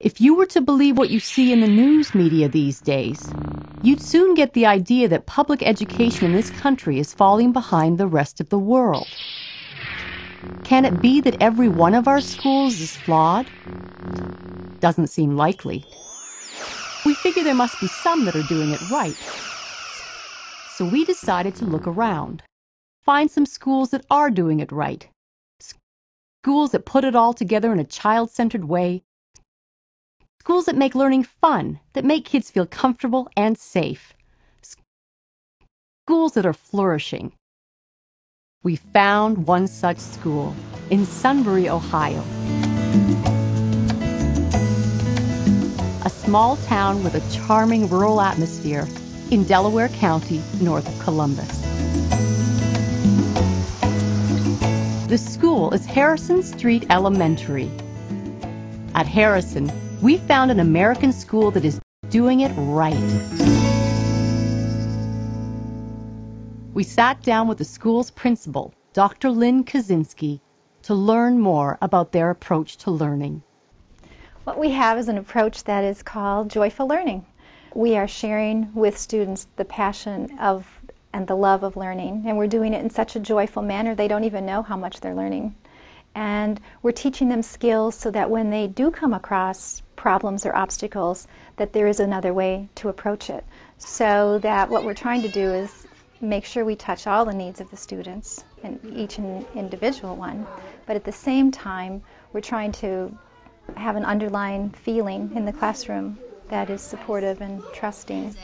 If you were to believe what you see in the news media these days, you'd soon get the idea that public education in this country is falling behind the rest of the world. Can it be that every one of our schools is flawed? Doesn't seem likely. We figure there must be some that are doing it right. So we decided to look around, find some schools that are doing it right, schools that put it all together in a child-centered way, schools that make learning fun, that make kids feel comfortable and safe, schools that are flourishing. We found one such school in Sunbury, Ohio. A small town with a charming rural atmosphere in Delaware County, north of Columbus. The school is Harrison Street Elementary. At Harrison, we found an American school that is doing it right. We sat down with the school's principal, Dr. Lynn Kaczynski, to learn more about their approach to learning. What we have is an approach that is called joyful learning. We are sharing with students the passion of and the love of learning, and we're doing it in such a joyful manner they don't even know how much they're learning. And we're teaching them skills so that when they do come across problems or obstacles, that there is another way to approach it. So that what we're trying to do is make sure we touch all the needs of the students, and each individual one, but at the same time we're trying to have an underlying feeling in the classroom that is supportive and trusting.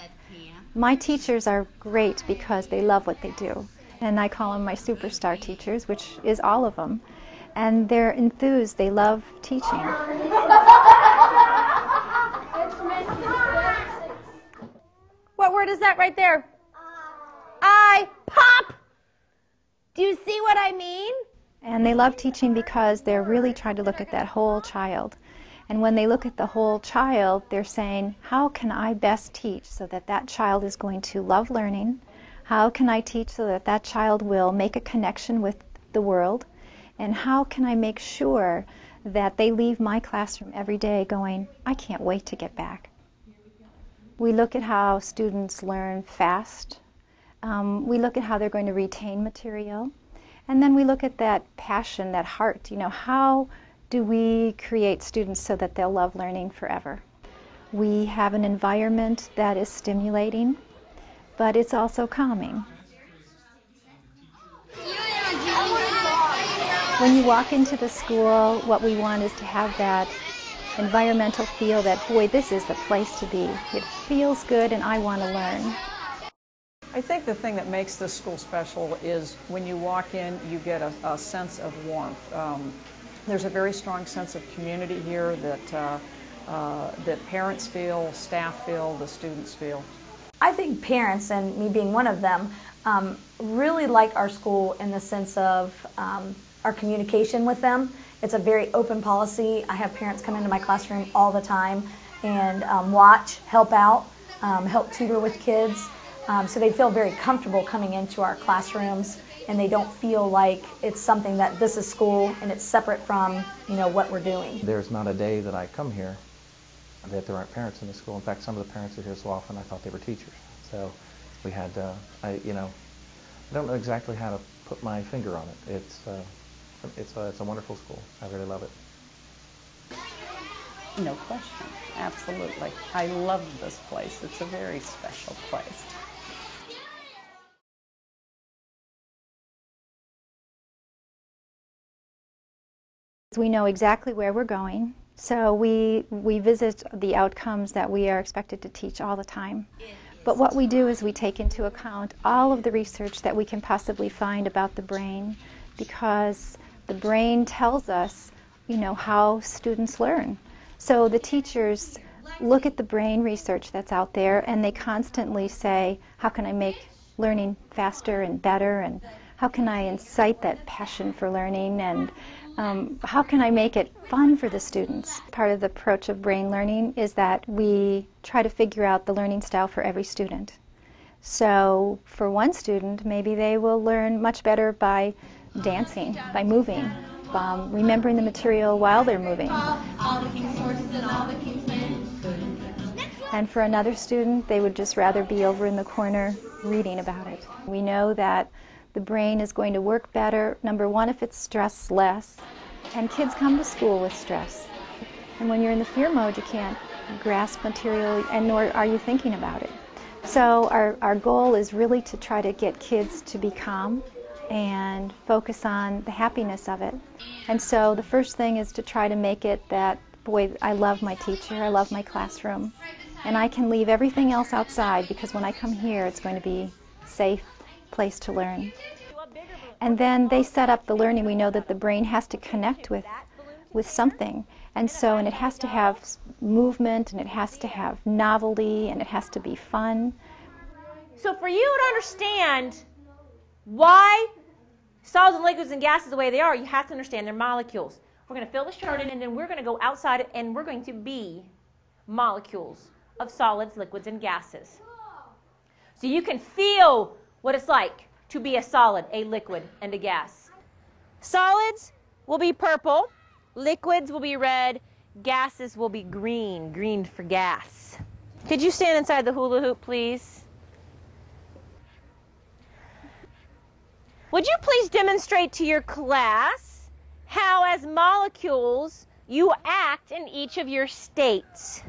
My teachers are great because they love what they do, and I call them my superstar teachers, which is all of them, and they're enthused. They love teaching. What word is that right there? I. Pop! Do you see what I mean? And they love teaching because they're really trying to look at that whole child. And when they look at the whole child, they're saying, how can I best teach so that that child is going to love learning? How can I teach so that that child will make a connection with the world? And how can I make sure that they leave my classroom every day going, I can't wait to get back? We look at how students learn fast. We look at how they're going to retain material. And then we look at that passion, that heart. You know, how do we create students so that they'll love learning forever? We have an environment that is stimulating, but it's also calming. When you walk into the school, what we want is to have that environmental feel that, boy, this is the place to be. It feels good and I want to learn. I think the thing that makes this school special is when you walk in, you get a sense of warmth. There's a very strong sense of community here that parents feel, staff feel, the students feel. I think parents, and me being one of them, really like our school in the sense of our communication with them. It's a very open policy. I have parents come into my classroom all the time and watch, help out, help tutor with kids. So they feel very comfortable coming into our classrooms, and they don't feel like it's something that this is school and it's separate from, you know, what we're doing. There's not a day that I come here that there aren't parents in the school. In fact, some of the parents are here so often I thought they were teachers. So we had, I don't know exactly how to put my finger on it. It's a wonderful school. I really love it. No question, absolutely. I love this place. It's a very special place. We know exactly where we're going, so we visit the outcomes that we are expected to teach all the time. But what we do is we take into account all of the research that we can possibly find about the brain, because the brain tells us, you know, how students learn. So the teachers look at the brain research that's out there, and they constantly say, how can I make learning faster and better, and how can I incite that passion for learning, and how can I make it fun for the students? Part of the approach of brain learning is that we try to figure out the learning style for every student. So for one student, maybe they will learn much better by dancing, by moving, remembering the material while they're moving. And for another student, they would just rather be over in the corner reading about it. We know that the brain is going to work better, number one, if it's stressed less. And kids come to school with stress. And when you're in the fear mode, you can't grasp material, and nor are you thinking about it. So our goal is really to try to get kids to be calm and focus on the happiness of it. And so the first thing is to try to make it that, boy, I love my teacher, I love my classroom, and I can leave everything else outside because when I come here, it's going to be a safe place to learn. And then they set up the learning. We know that the brain has to connect with something. And it has to have movement, and it has to have novelty, and it has to be fun. So for you to understand why solids and liquids and gases the way they are, you have to understand their molecules. We're going to fill this chart in, and then we're going to go outside, and we're going to be molecules of solids, liquids, and gases. So you can feel what it's like to be a solid, a liquid, and a gas. Solids will be purple. Liquids will be red. Gases will be green. Green for gas. Could you stand inside the hula hoop, please? Would you please demonstrate to your class how, as molecules, you act in each of your states?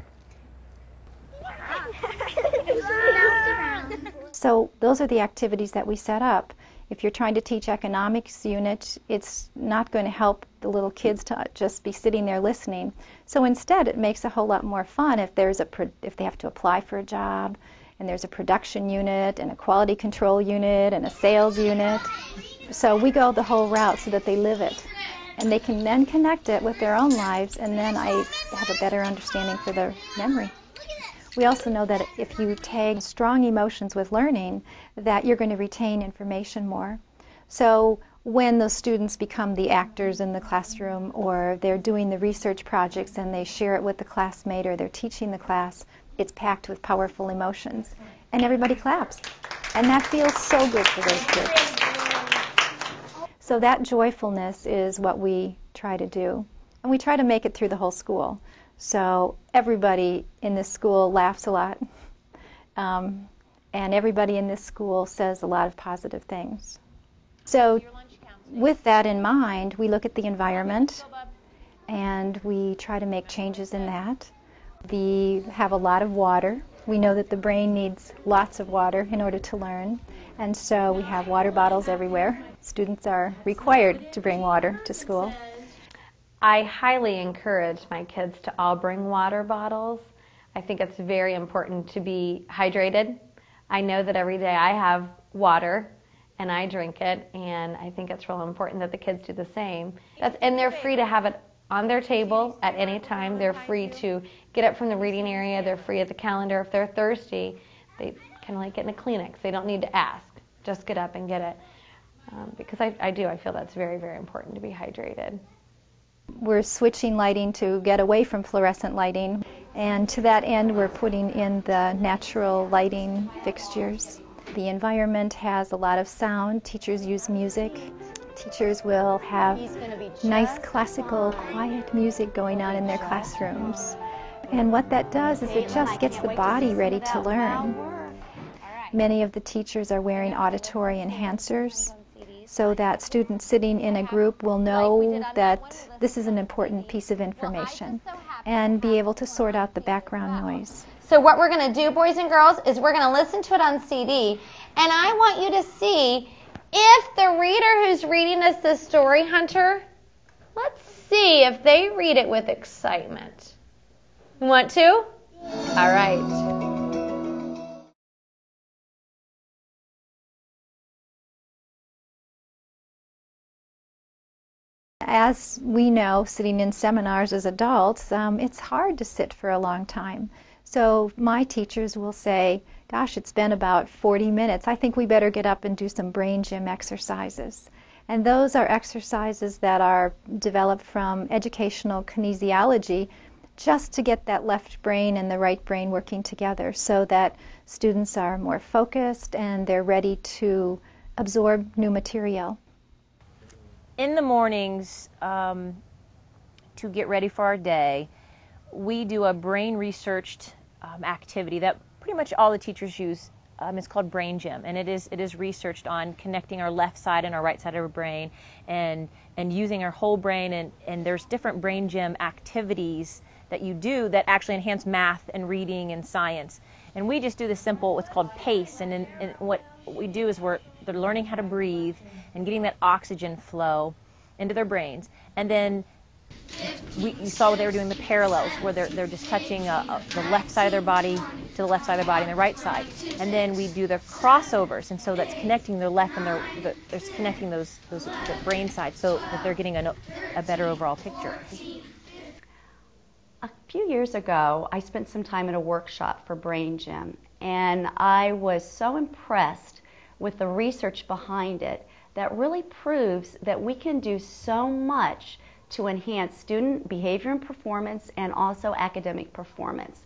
So those are the activities that we set up. If you're trying to teach economics unit, it's not going to help the little kids to just be sitting there listening. So instead, it makes a whole lot more fun if they have to apply for a job, and there's a production unit, and a quality control unit, and a sales unit. So we go the whole route so that they live it. And they can then connect it with their own lives, and then I have a better understanding for their memory. We also know that if you tag strong emotions with learning, that you're going to retain information more. So when those students become the actors in the classroom, or they're doing the research projects and they share it with the classmate, or they're teaching the class, it's packed with powerful emotions. And everybody claps. And that feels so good for those kids. So that joyfulness is what we try to do. And we try to make it through the whole school. So everybody in this school laughs a lot, and everybody in this school says a lot of positive things. So with that in mind, we look at the environment, and we try to make changes in that. We have a lot of water. We know that the brain needs lots of water in order to learn, and so we have water bottles everywhere. Students are required to bring water to school. I highly encourage my kids to all bring water bottles. I think it's very important to be hydrated. I know that every day I have water and I drink it, and I think it's real important that the kids do the same. And they're free to have it on their table at any time. They're free to get up from the reading area. They're free at the calendar. If they're thirsty, they can get in a Kleenex. They don't need to ask. Just get up and get it. Because I feel that's very, very important to be hydrated. We're switching lighting to get away from fluorescent lighting, and to that end we're putting in the natural lighting fixtures. The environment has a lot of sound. Teachers use music. Teachers will have nice classical quiet music going on in their classrooms. And what that does is it just gets the body ready to learn. Many of the teachers are wearing auditory enhancers, so that students sitting in a group will know that this is an important piece of information and be able to sort out the background noise. So what we're going to do, boys and girls, is we're going to listen to it on CD, and I want you to see if the reader who's reading us the story, Hunter, let's see if they read it with excitement. You want to? All right. As we know, sitting in seminars as adults, it's hard to sit for a long time. So my teachers will say, gosh, it's been about 40 minutes. I think we better get up and do some brain gym exercises. And those are exercises that are developed from educational kinesiology just to get that left brain and the right brain working together so that students are more focused and they're ready to absorb new material. In the mornings, to get ready for our day, we do a brain researched activity that pretty much all the teachers use. It's called Brain Gym, and it is researched on connecting our left side and our right side of our brain, and using our whole brain, and there's different Brain Gym activities that you do that actually enhance math and reading and science. And we just do the simple, what's called PACE, and what we do is they're learning how to breathe and getting that oxygen flow into their brains. And then you saw what they were doing, the parallels, where they're just touching the left side of their body to the left side of their body and the right side. And then we do the crossovers, and so that's connecting their left and they're connecting the brain side so that they're getting a better overall picture. A few years ago, I spent some time at a workshop for Brain Gym, and I was so impressed with the research behind it that really proves that we can do so much to enhance student behavior and performance and also academic performance.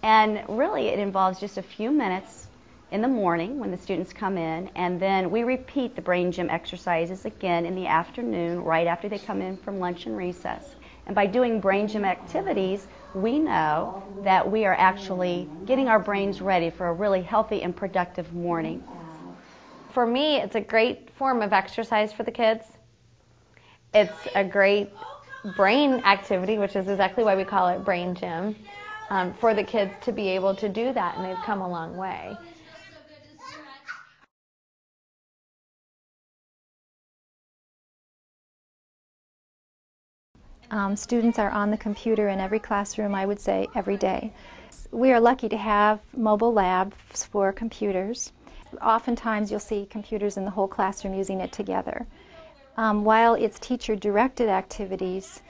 And really it involves just a few minutes in the morning when the students come in, and then we repeat the Brain Gym exercises again in the afternoon right after they come in from lunch and recess. And by doing Brain Gym activities, we know that we are actually getting our brains ready for a really healthy and productive morning. For me, it's a great form of exercise for the kids. It's a great brain activity, which is exactly why we call it Brain Gym, for the kids to be able to do that, and they've come a long way. Students are on the computer in every classroom, I would say, every day. We are lucky to have mobile labs for computers. Oftentimes you'll see computers in the whole classroom using it together. While it's teacher-directed activities,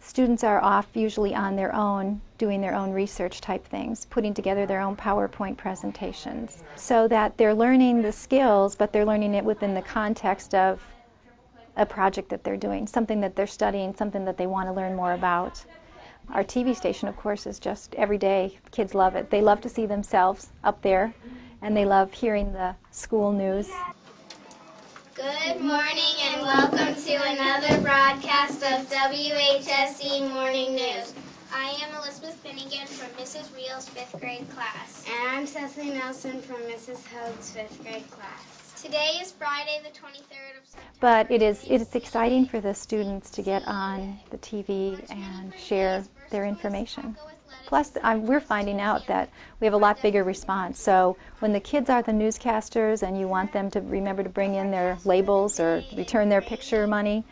students are off usually on their own, doing their own research type things, putting together their own PowerPoint presentations, so that they're learning the skills, but they're learning it within the context of a project that they're doing, something that they're studying, something that they want to learn more about. Our TV station, of course, is just every day. Kids love it. They love to see themselves up there, and they love hearing the school news. Good morning and welcome to another broadcast of WHSE Morning News. I am Elizabeth Finnegan from Mrs. Reel's 5th grade class. And I'm Cecily Nelson from Mrs. Hoag's 5th grade class. Today is Friday the 23rd of September. But it is exciting for the students to get on the TV and share their information. Plus, we're finding out that we have a lot bigger response. So when the kids are the newscasters and you want them to remember to bring in their labels or return their picture money,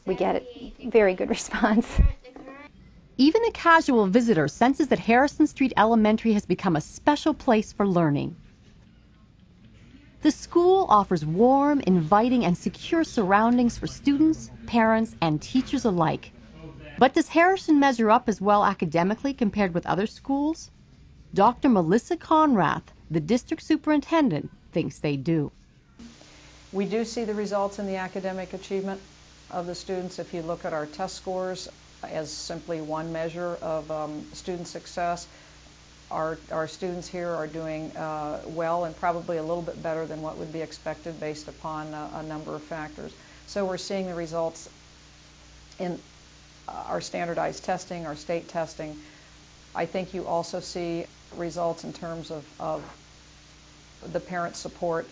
we get a very good response. Even a casual visitor senses that Harrison Street Elementary has become a special place for learning. The school offers warm, inviting, and secure surroundings for students, parents, and teachers alike. But does Harrison measure up as well academically compared with other schools? Dr. Melissa Conrath, the district superintendent, thinks they do. We do see the results in the academic achievement of the students. If you look at our test scores as simply one measure of student success, our students here are doing well and probably a little bit better than what would be expected based upon a number of factors. So we're seeing the results in our standardized testing, our state testing. I think you also see results in terms of the parent support.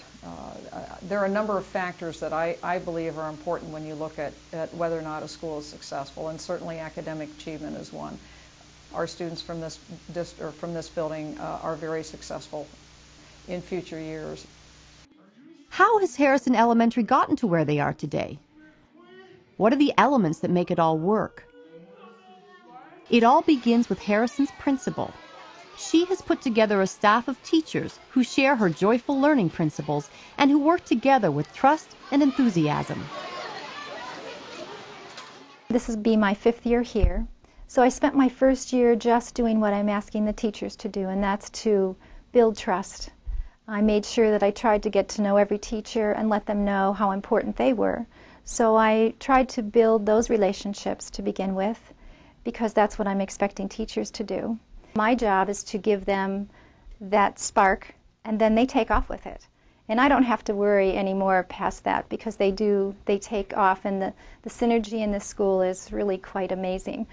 There are a number of factors that I believe are important when you look at whether or not a school is successful, and certainly academic achievement is one. Our students from this building are very successful in future years. How has Harrison Elementary gotten to where they are today? What are the elements that make it all work? It all begins with Harrison's principal. She has put together a staff of teachers who share her joyful learning principles and who work together with trust and enthusiasm. This will be my 5th year here. So I spent my first year just doing what I'm asking the teachers to do, and that's to build trust. I made sure that I tried to get to know every teacher and let them know how important they were. So I tried to build those relationships to begin with, because that's what I'm expecting teachers to do. My job is to give them that spark, and then they take off with it. And I don't have to worry anymore past that, because they take off, and the synergy in this school is really quite amazing.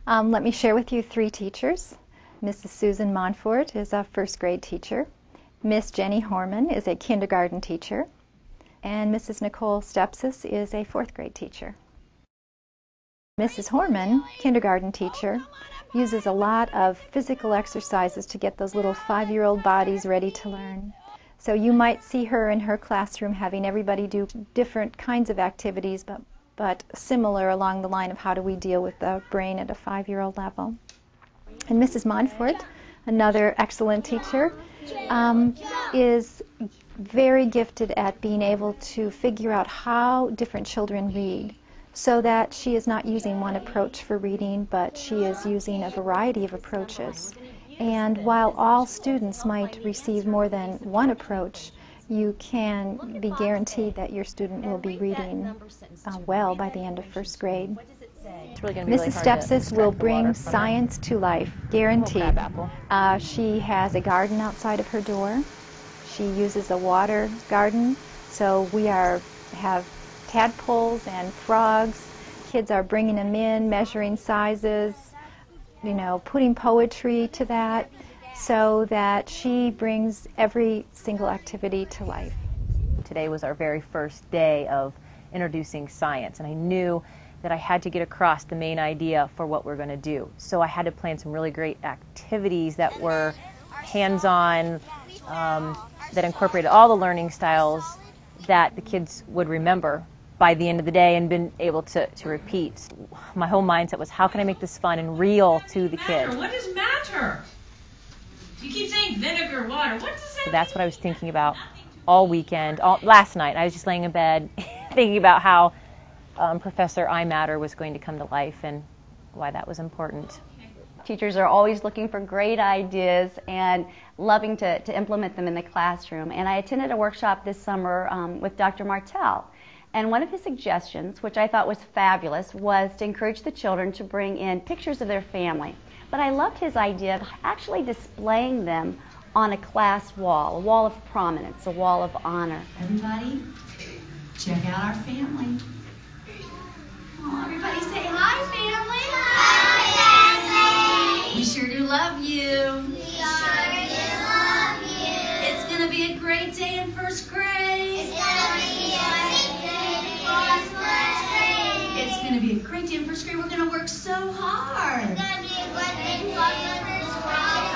Let me share with you 3 teachers. Mrs. Susan Montfort is a first grade teacher. Miss Jenny Horman is a kindergarten teacher. And Mrs. Nicole Stepsis is a 4th grade teacher. Mrs. Horman, kindergarten teacher, uses a lot of physical exercises to get those little 5-year-old bodies ready to learn. So you might see her in her classroom having everybody do different kinds of activities, but similar along the line of how do we deal with the brain at a 5-year-old level. And Mrs. Montfort, another excellent teacher, is very gifted at being able to figure out how different children read, so that she is not using one approach for reading, but she is using a variety of approaches. And while all students might receive more than one approach, you can be guaranteed that your student will be reading well by the end of 1st grade. It's really going to be Mrs. Stepsis will bring science to life, guaranteed. She has a garden outside of her door. She uses a water garden, so we have tadpoles and frogs. Kids are bringing them in, measuring sizes, putting poetry to that, so that she brings every single activity to life. Today was our very first day of introducing science, and I knew that I had to get across the main idea for what we're going to do. So I had to plan some really great activities that were hands-on, that incorporated all the learning styles that the kids would remember by the end of the day and been able to repeat. My whole mindset was, how can I make this fun and real to the kids? What does matter? You keep saying vinegar, water. What does that So that's what I was thinking about all weekend. Last night, I was just laying in bed thinking about how Professor I Matter was going to come to life and why that was important. Teachers are always looking for great ideas and loving to implement them in the classroom. And I attended a workshop this summer with Dr. Martell. And one of his suggestions, which I thought was fabulous, was to encourage the children to bring in pictures of their family. But I loved his idea of actually displaying them on a class wall, a wall of prominence, a wall of honor. Everybody, check out our family. Oh, everybody say hi, family. Hi, family. We sure do love you. We sure do love you. It's going to be a great day in 1st grade. It's going to be a great day in 1st grade. It's going to be a great day in 1st grade. We're going to work so hard. It's going to be a great day in 1st grade.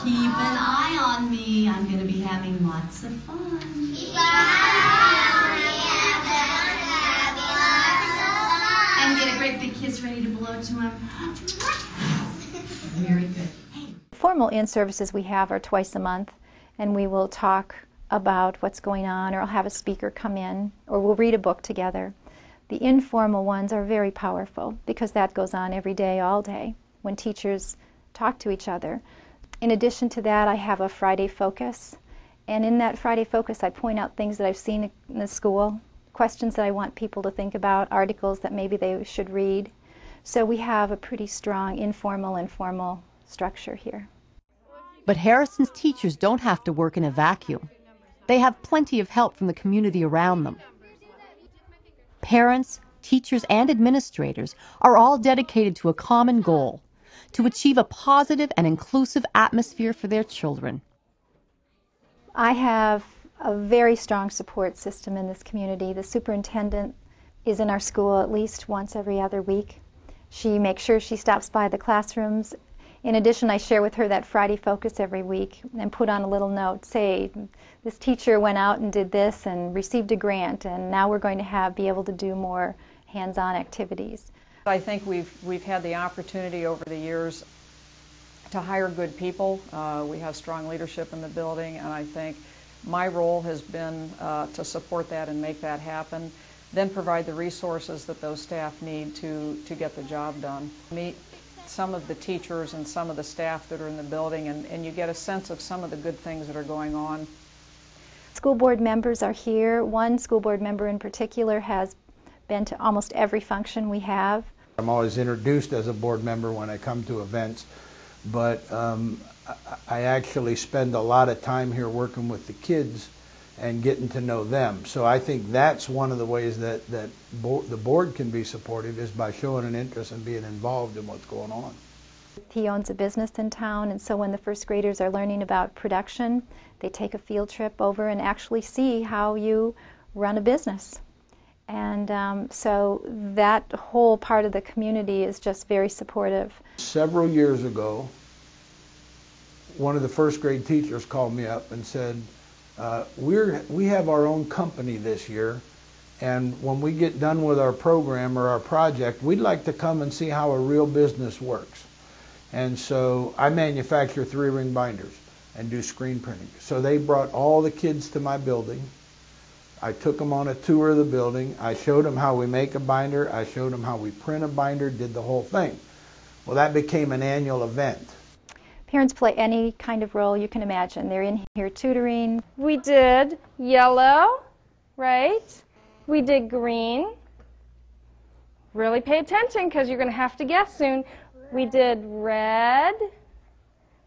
Keep an eye on me. I'm going to be having lots of fun. Keep an eye on me. And get a great big kiss ready to blow to him. Very good. Hey. Formal in-services we have are twice a month, and we will talk about what's going on, or I'll have a speaker come in, or we'll read a book together. The informal ones are very powerful because that goes on every day, all day, when teachers talk to each other. In addition to that, I have a Friday focus, and in that Friday focus I point out things that I've seen in the school, questions that I want people to think about, articles that maybe they should read. So we have a pretty strong informal and formal structure here. But Harrison's teachers don't have to work in a vacuum. They have plenty of help from the community around them. Parents, teachers, and administrators are all dedicated to a common goal: to achieve a positive and inclusive atmosphere for their children. I have a very strong support system in this community. The superintendent is in our school at least once every other week. She makes sure she stops by the classrooms. In addition, I share with her that Friday focus every week and put on a little note, say, this teacher went out and did this and received a grant, and now we're going to be able to do more hands-on activities. I think we've had the opportunity over the years to hire good people. We have strong leadership in the building, and I think my role has been to support that and make that happen, then provide the resources that those staff need to get the job done. Meet some of the teachers and some of the staff that are in the building, and you get a sense of some of the good things that are going on. School board members are here. One school board member in particular has been to almost every function we have. I'm always introduced as a board member when I come to events, but I actually spend a lot of time here working with the kids and getting to know them. So I think that's one of the ways that the board can be supportive, is by showing an interest and being involved in what's going on. He owns a business in town, and so when the first graders are learning about production, they take a field trip over and actually see how you run a business. And so that whole part of the community is just very supportive. Several years ago, one of the first grade teachers called me up and said, we have our own company this year, and when we get done with our program or our project, we'd like to come and see how a real business works. And so I manufacture 3-ring binders and do screen printing. So they brought all the kids to my building. I took them on a tour of the building. I showed them how we make a binder. I showed them how we print a binder, did the whole thing. Well, that became an annual event. Parents play any kind of role you can imagine. They're in here tutoring. We did yellow, right? We did green. Really pay attention because you're going to have to guess soon. We did red.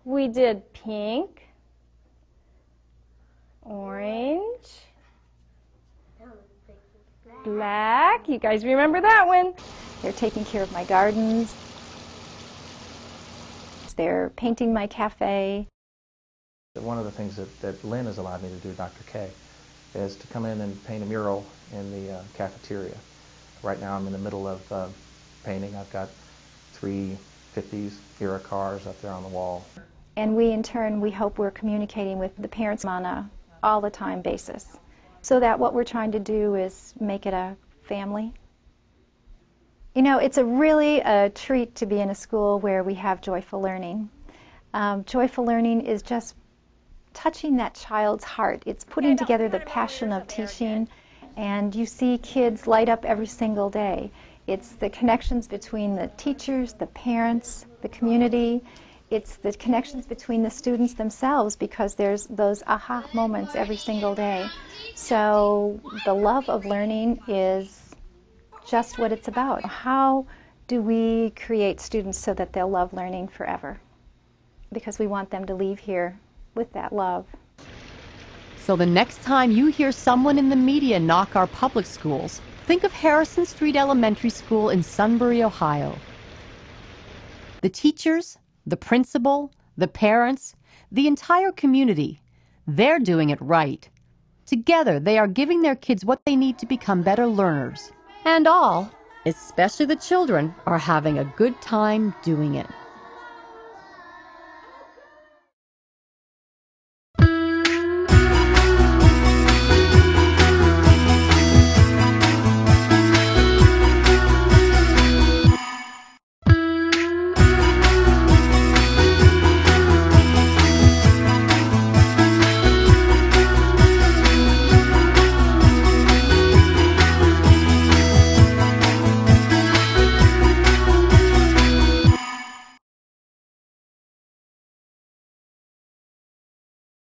We did pink. Orange. Black. You guys remember that one. They're taking care of my gardens. They're painting my cafe. One of the things that Lynn has allowed me to do, Dr. K, is to come in and paint a mural in the cafeteria. Right now I'm in the middle of painting. I've got 3 50s era cars up there on the wall. And we, in turn, we hope we're communicating with the parents on a all-the-time basis, so that what we're trying to do is make it a family. You know, it's really a treat to be in a school where we have joyful learning. Joyful learning is just touching that child's heart. It's putting together the passion of teaching, and you see kids light up every single day. It's the connections between the teachers, the parents, the community. It's the connections between the students themselves, because there's those aha moments every single day. So the love of learning is just what it's about. How do we create students so that they'll love learning forever? Because we want them to leave here with that love. So the next time you hear someone in the media knock our public schools, think of Harrison Street Elementary School in Sunbury, Ohio. The teachers, the principal, the parents, the entire community, they're doing it right. Together, they are giving their kids what they need to become better learners. And all, especially the children, are having a good time doing it.